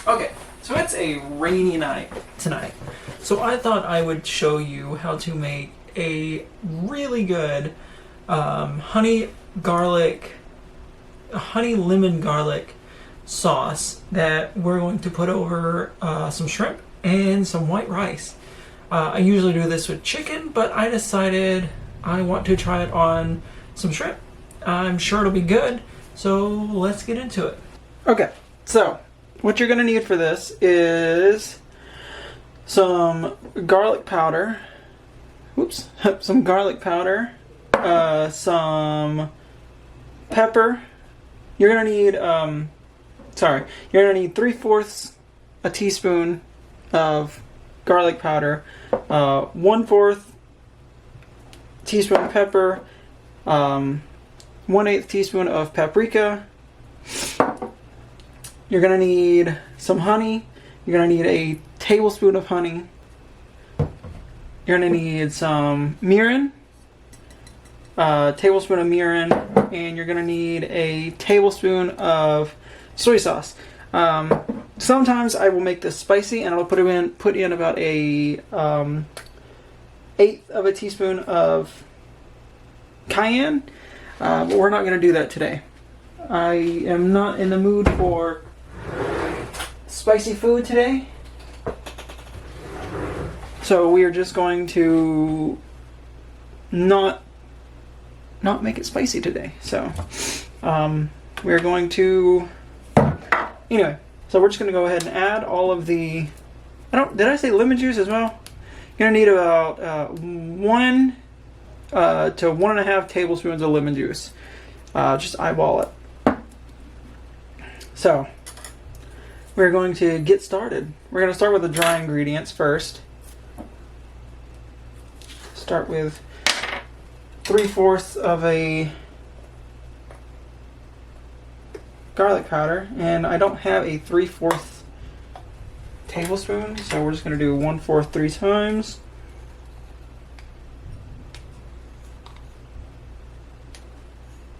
Okay, so it's a rainy night tonight. So I thought I would show you how to make a really good honey lemon garlic sauce that we're going to put over some shrimp and some white rice. I usually do this with chicken, but I decided I want to try it on some shrimp. I'm sure it'll be good, so let's get into it. Okay, so what you're going to need for this is some garlic powder. Oops, some garlic powder, some pepper. You're going to need, you're going to need 3/4 a teaspoon of garlic powder, 1/4 teaspoon of pepper, 1/8 teaspoon of paprika. You're going to need some honey. You're going to need a tablespoon of honey. You're going to need some mirin, tablespoon of mirin, and you're going to need a tablespoon of soy sauce. Sometimes I will make this spicy, and I'll put in about a 1/8 of a teaspoon of cayenne, but we're not going to do that today. I am not in the mood for spicy food today, so we are just going to not make it spicy today. So we're going to anyway. So we're just going to go ahead and add all of the. Did I say lemon juice as well? You're going to need about 1 to 1.5 tablespoons of lemon juice. Just eyeball it. So we're going to get started. We're going to start with the dry ingredients first. Start with 3/4 of a garlic powder, and I don't have a 3/4 tablespoon, so we're just going to do 1/4 3 times.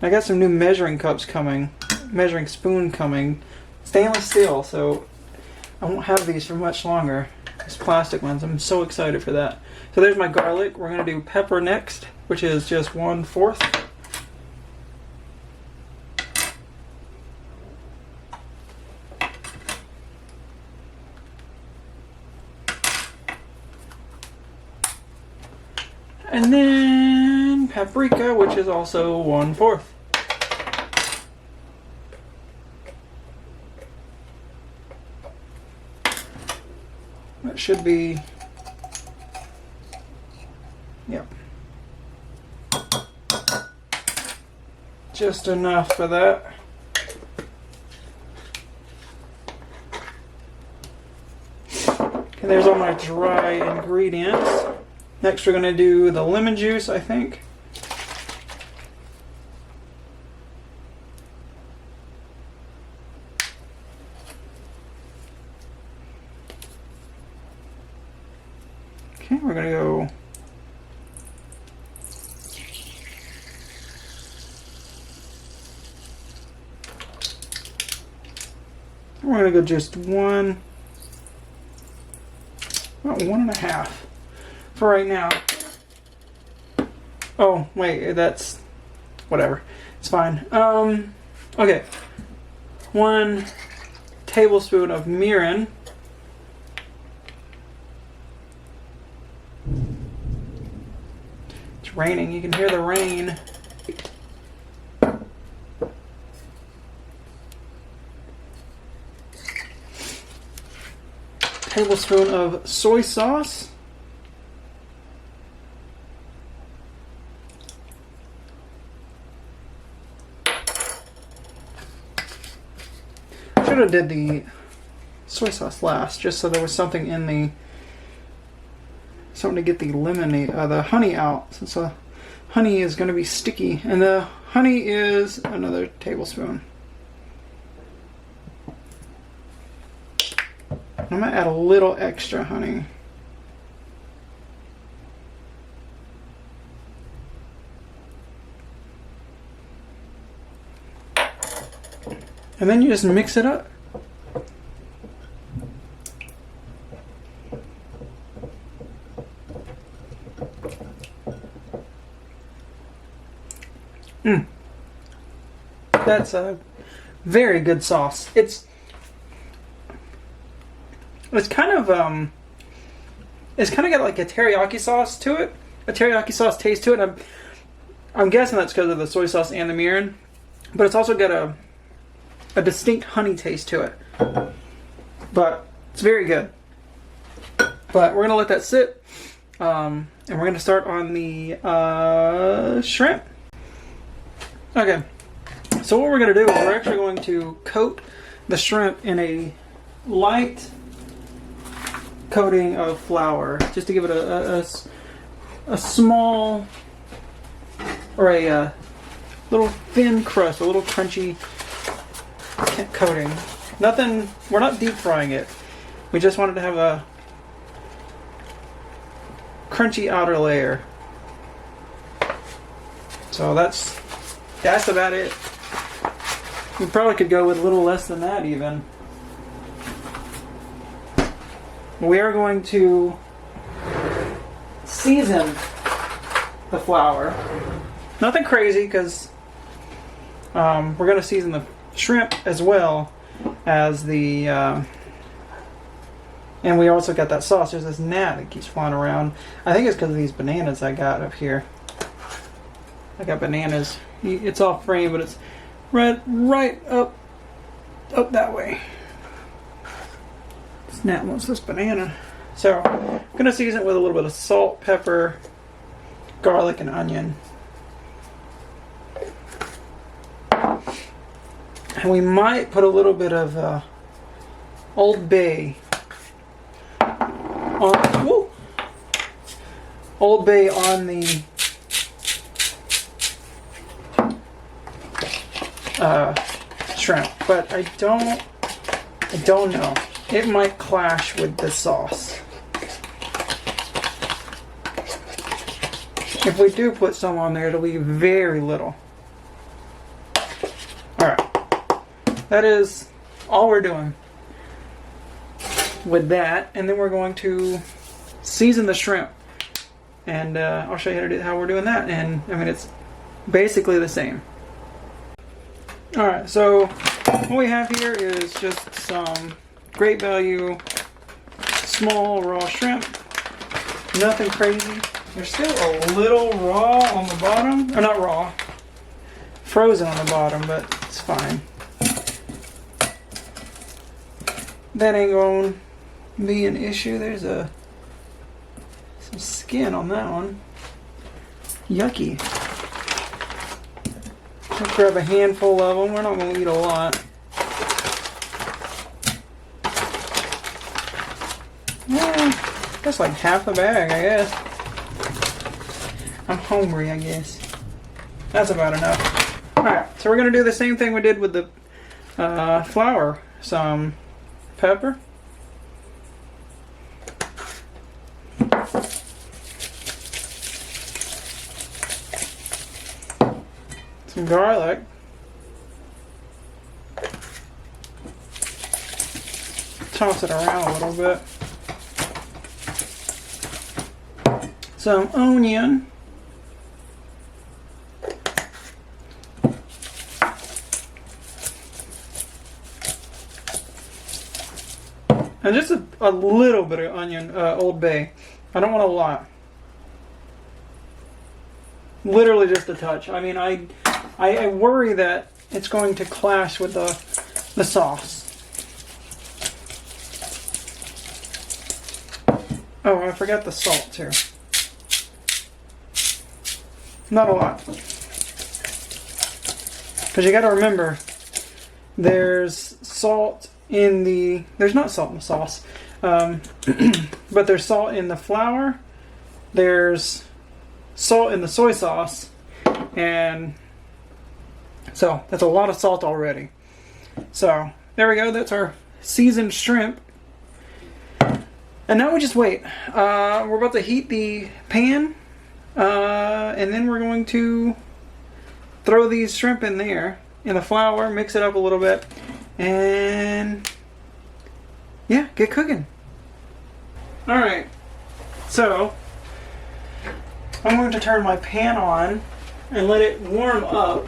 I got some new measuring cups coming, measuring spoon coming, stainless steel, so I won't have these for much longer. These plastic ones, I'm so excited for that. So there's my garlic. We're going to do pepper next, which is just 1/4. And then paprika, which is also 1/4. That should be, yep, just enough for that. Okay, there's all my dry ingredients. Next we're going to do the lemon juice, I think. Okay, we're going to go just about 1.5 for right now. Oh, wait, that's whatever. It's fine. Okay. 1 tablespoon of mirin. It's raining. You can hear the rain. Tablespoon of soy sauce. Should have did the soy sauce last, just so there was something in the to get the the honey out, since the honey is going to be sticky, and the honey is another tablespoon. I'm going to add a little extra honey. And then you just mix it up. That's a very good sauce. It's kind of got like a teriyaki sauce to it, a teriyaki sauce taste to it. I'm guessing that's because of the soy sauce and the mirin, but it's also got a distinct honey taste to it. But it's very good. But we're gonna let that sit, and we're gonna start on the shrimp. Okay. So what we're going to do is we're actually going to coat the shrimp in a light coating of flour, just to give it a small, or a little thin crust, a little crunchy coating. Nothing, we're not deep frying it. We just wanted to have a crunchy outer layer. So that's about it. We probably could go with a little less than that even. We are going to season the flour. Nothing crazy, because we're going to season the shrimp as well as the... and we also got that sauce. There's this gnat that keeps flying around. I think it's because of these bananas I got up here. I got bananas. It's off frame, but it's right up that way. This gnat wants this banana. So I'm gonna season it with a little bit of salt, pepper, garlic, and onion. And we might put a little bit of Old Bay on. Old Bay on the shrimp, but I don't know. It might clash with the sauce. If we do put some on there, it'll be very little. Alright. That is all we're doing with that. And then we're going to season the shrimp. And I'll show you how we're doing that. And I mean, it's basically the same. Alright, so what we have here is just some Great Value small raw shrimp. Nothing crazy. They're still a little raw on the bottom. Or not raw. Frozen on the bottom, but it's fine. That ain't going to be an issue. There's some skin on that one. Yucky. Let's grab a handful of them. We're not going to eat a lot. Yeah, that's like half a bag, I guess. I'm hungry, I guess. That's about enough. Alright, so we're going to do the same thing we did with the flour. Some pepper. Some garlic. Toss it around a little bit. Some onion. And just a little bit of onion, Old Bay. I don't want a lot. Literally just a touch. I mean, I worry that it's going to clash with the sauce. Oh, I forgot the salt too. Not a lot. Because you got to remember, there's salt in the... There's not salt in the sauce. But there's salt in the flour. There's salt in the soy sauce. And so that's a lot of salt already. So there we go. That's our seasoned shrimp. And now we just wait. We're about to heat the pan. And then we're going to throw these shrimp in there, in the flour, mix it up a little bit, and yeah, get cooking. Alright, so I'm going to turn my pan on and let it warm up.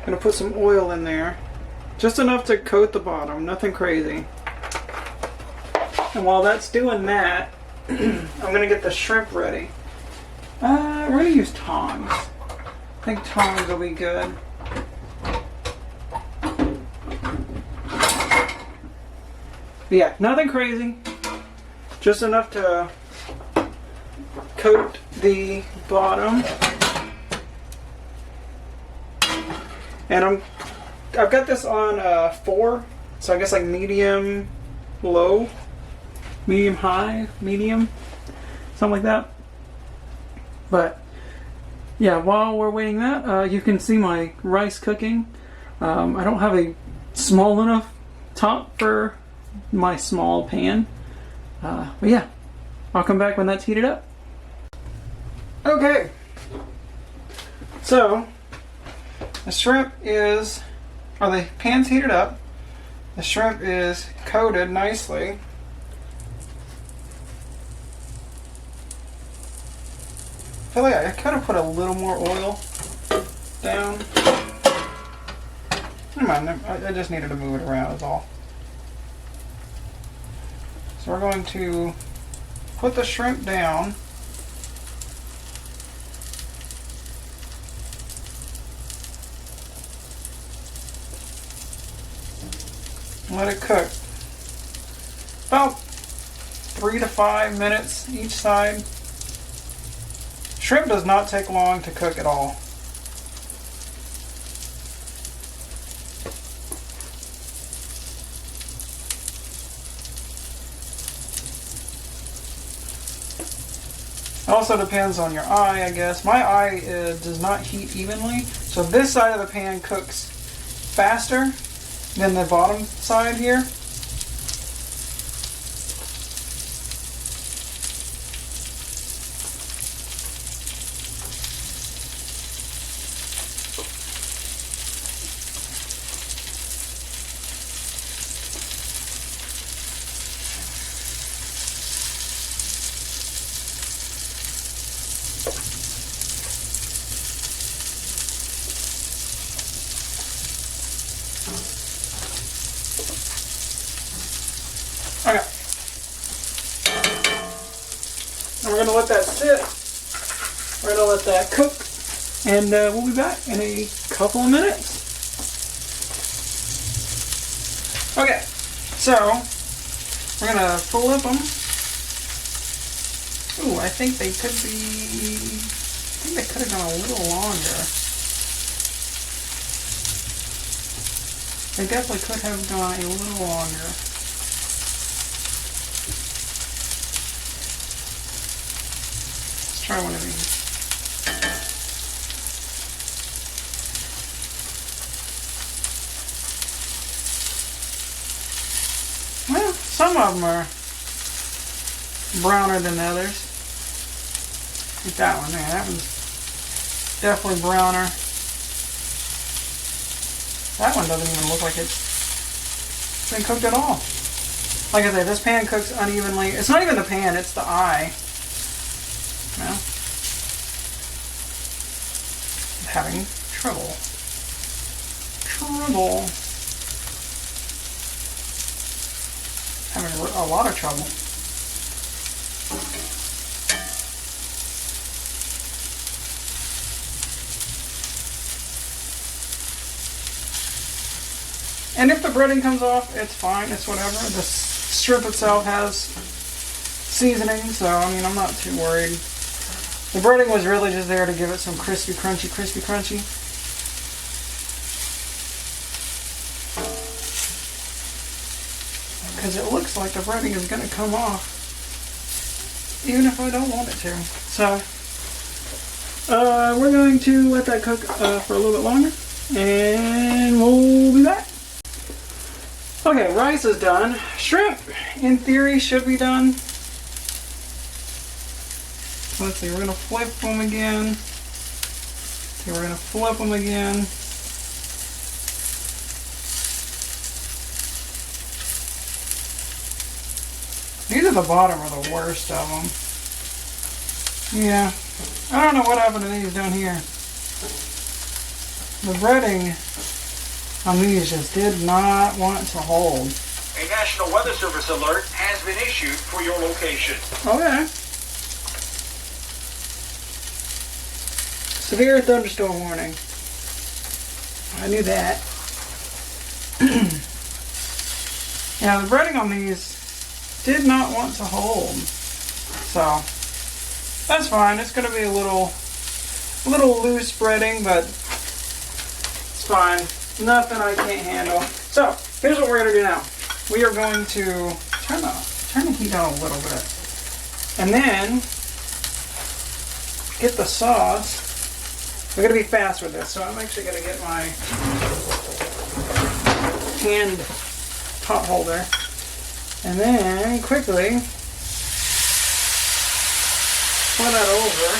Gonna put some oil in there. Just enough to coat the bottom, nothing crazy. And while that's doing that, I'm gonna get the shrimp ready. We're gonna use tongs. I think tongs will be good. But yeah, nothing crazy. Just enough to coat the bottom. And I've got this on 4, so I guess like medium low, medium high, medium, something like that. But yeah, while we're waiting that, you can see my rice cooking. I don't have a small enough top for my small pan. But yeah, I'll come back when that's heated up. Okay, so the shrimp is, or the pan's heated up. The shrimp is coated nicely. I feel like I could have put a little more oil down. Never mind, I just needed to move it around is all. So we're going to put the shrimp down. Let it cook. About 3 to 5 minutes each side. Shrimp does not take long to cook at all. Also depends on your eye, I guess. My eye does not heat evenly, so this side of the pan cooks faster than the bottom side here. Okay. And we're going to let that sit. We're going to let that cook. And we'll be back in a couple of minutes. Okay. So, we're going to flip them. Ooh, I think they could have gone a little longer. They definitely could have gone a little longer. Try one of these. Well, some of them are browner than others. Like that one there. That one's definitely browner. That one doesn't even look like it's been cooked at all. Like I said, this pan cooks unevenly. It's not even the pan, it's the eye. Well, I'm having trouble. Having a lot of trouble. And if the breading comes off, it's fine, it's whatever. The shrimp itself has seasoning, so I mean, I'm not too worried. The breading was really just there to give it some crispy, crunchy. Because it looks like the breading is going to come off, even if I don't want it to. So, we're going to let that cook for a little bit longer, and we'll be back. Okay, rice is done. Shrimp, in theory, should be done. Let's see, we're going to flip them again. Okay, we're going to flip them again. These at the bottom are the worst of them. Yeah, I don't know what happened to these down here. The breading on these just did not want to hold. A National Weather Service alert has been issued for your location. Okay. Severe thunderstorm warning. I knew that. Yeah, the breading on these did not want to hold. So that's fine. It's going to be a little loose breading, but it's fine. Nothing I can't handle. So here's what we're going to do now. We are going to turn the heat on a little bit, and then get the sauce. We're going to be fast with this, so I'm actually going to get my hand pot holder, and then quickly pour that over.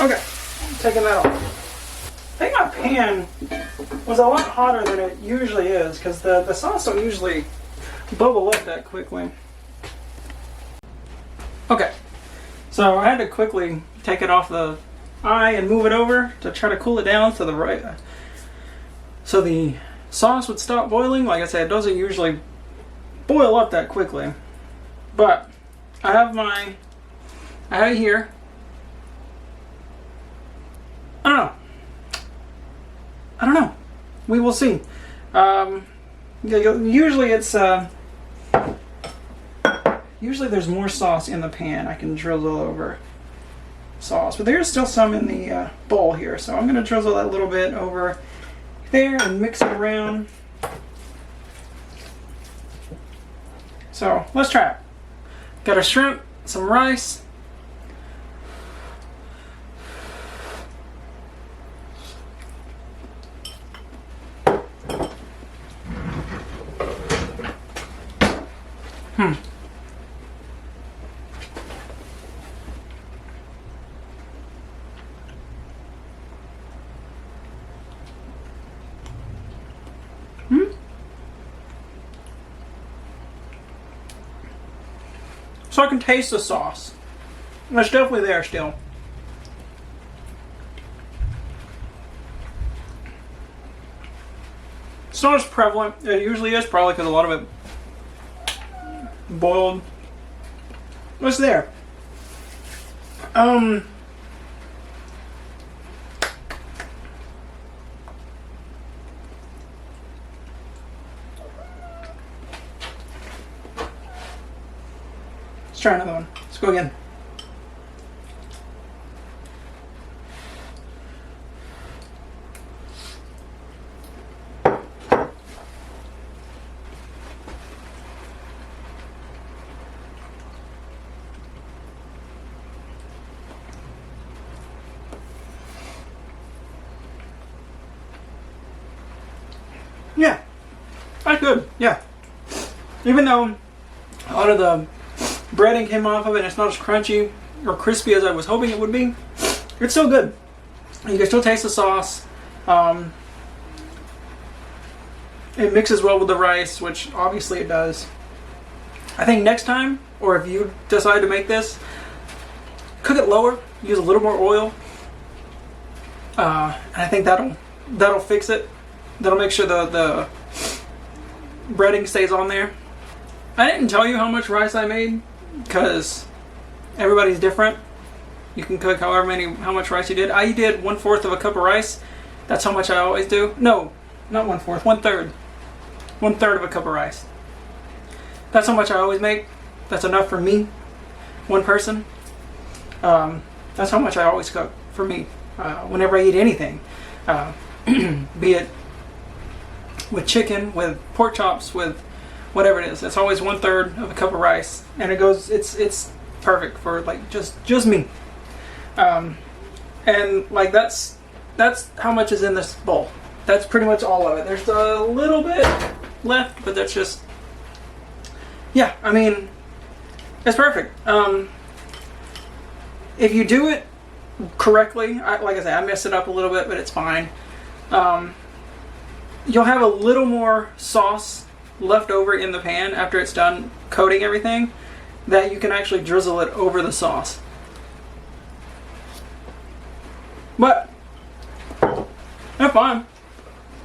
Okay, taking that off. I think my pan was a lot hotter than it usually is because the sauce don't usually bubble up that quickly. Okay, so I had to quickly take it off the eye and move it over to try to cool it down so the sauce would stop boiling. Like I said, it doesn't usually boil up that quickly, but I have it here. I don't know. We will see. Usually there's more sauce in the pan. I can drizzle over sauce, but there's still some in the bowl here. So I'm going to drizzle that a little bit over there and mix it around. So let's try it. Got a shrimp, some rice. So I can taste the sauce. It's definitely there still. It's not as prevalent. It usually is, probably because a lot of it boiled. What's there? Let's try another one. Let's go again. Yeah, that's good. Yeah, even though a lot of the breading came off of it and it's not as crunchy or crispy as I was hoping it would be, it's still good. You can still taste the sauce. It mixes well with the rice, which obviously it does. I think next time, or if you decide to make this, cook it lower, use a little more oil. And I think that'll fix it. That'll make sure the breading stays on there. I didn't tell you how much rice I made because everybody's different. You can cook how much rice you did. I did 1/4 of a cup of rice. That's how much I always do. No, not 1/4, 1/3. 1/3 of a cup of rice. That's how much I always make. That's enough for me, one person. That's how much I always cook for me whenever I eat anything, be it with chicken, with pork chops, with whatever it is. It's always 1/3 of a cup of rice, and it's perfect for like just me. And like that's how much is in this bowl. That's pretty much all of it. There's a little bit left, but that's just, yeah, I mean, it's perfect. If you do it correctly, like I said, I messed it up a little bit, but it's fine. You'll have a little more sauce left over in the pan after it's done coating everything, that you can actually drizzle it over the sauce. But that's fine.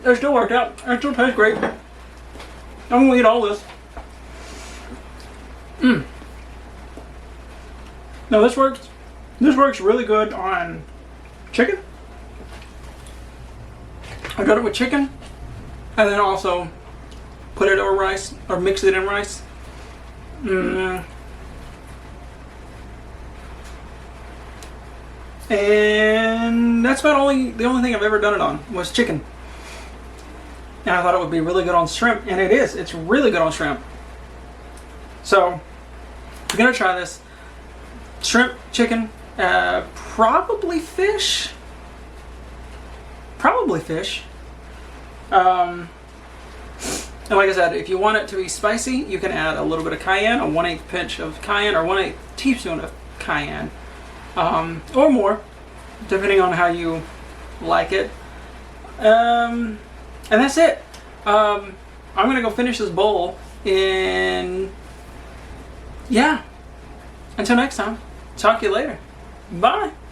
It still worked out. It still tastes great. I'm gonna eat all this. Now this works. This works really good on chicken. I've done it with chicken, and then also put it over rice or mix it in rice. And that's about the only thing I've ever done it on was chicken. And I thought it would be really good on shrimp, and it is. It's really good on shrimp. So, I'm gonna try this. Shrimp, chicken, probably fish. Probably fish. And like I said, if you want it to be spicy, you can add a little bit of cayenne, a 1/8 pinch of cayenne, or 1/8 teaspoon of cayenne. Or more, depending on how you like it. And that's it. I'm gonna go finish this bowl, and yeah. Until next time, talk to you later. Bye.